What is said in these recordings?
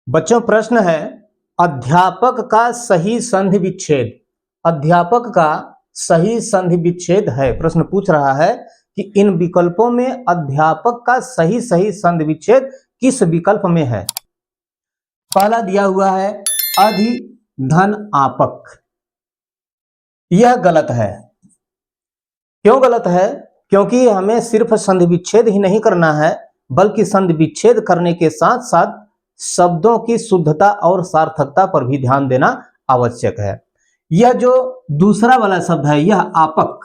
बच्चों प्रश्न है अध्यापक का सही संधि विच्छेद। अध्यापक का सही संधि विच्छेद है। प्रश्न पूछ रहा है कि इन विकल्पों में अध्यापक का सही संधि विच्छेद किस विकल्प में है। पहला दिया हुआ है अधि धन आपक। यह गलत है। क्यों गलत है? क्योंकि हमें सिर्फ संधि विच्छेद ही नहीं करना है बल्कि संधि विच्छेद करने के साथ साथ शब्दों की शुद्धता और सार्थकता पर भी ध्यान देना आवश्यक है। यह जो दूसरा वाला शब्द है यह आपक,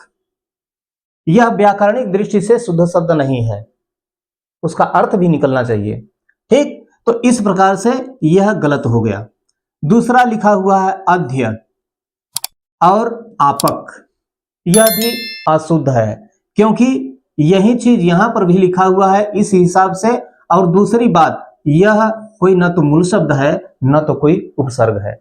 यह व्याकरणिक दृष्टि से शुद्ध शब्द नहीं है, उसका अर्थ भी निकलना चाहिए। ठीक, तो इस प्रकार से यह गलत हो गया। दूसरा लिखा हुआ है अध्य और आपक, यह भी अशुद्ध है क्योंकि यही चीज यहां पर भी लिखा हुआ है इस हिसाब से। और दूसरी बात, यह कोई न तो मूल शब्द है न तो कोई उपसर्ग है।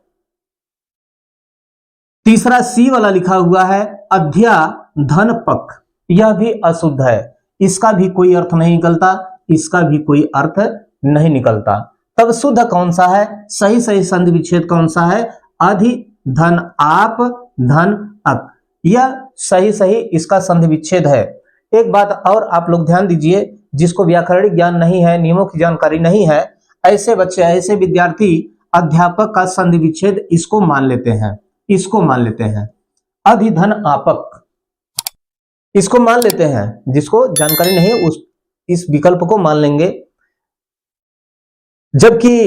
तीसरा सी वाला लिखा हुआ है अध्या धन पक, यह भी अशुद्ध है, इसका भी कोई अर्थ नहीं निकलता, इसका भी कोई अर्थ नहीं निकलता। तब शुद्ध कौन सा है? सही संधि विच्छेद कौन सा है? अधि धन आप धन अक, यह सही इसका संधि विच्छेद है। एक बात और आप लोग ध्यान दीजिए, जिसको व्याकरणिक ज्ञान नहीं है, नियमों की जानकारी नहीं है, ऐसे बच्चे, ऐसे विद्यार्थी अध्यापक का संधि विच्छेद इसको मान लेते हैं, इसको मान लेते हैं अधि धन आपक, इसको मान लेते हैं। जिसको जानकारी नहीं है उस इस विकल्प को मान लेंगे, जबकि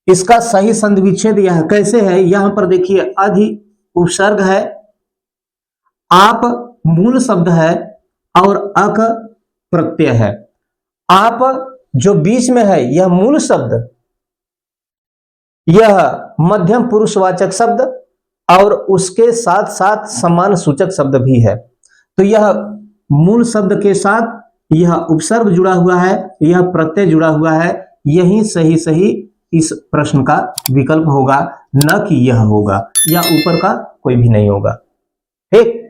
इसका सही संधि विच्छेद यह कैसे है। यहां पर देखिए अधि उपसर्ग है, आप मूल शब्द है और अक प्रत्यय है। आप जो बीच में है यह मूल शब्द, यह मध्यम पुरुषवाचक शब्द और उसके साथ साथ समान सूचक शब्द भी है। तो यह मूल शब्द के साथ यह उपसर्ग जुड़ा हुआ है, यह प्रत्यय जुड़ा हुआ है। यही सही इस प्रश्न का विकल्प होगा, न कि यह होगा या ऊपर का कोई भी नहीं होगा। ठीक।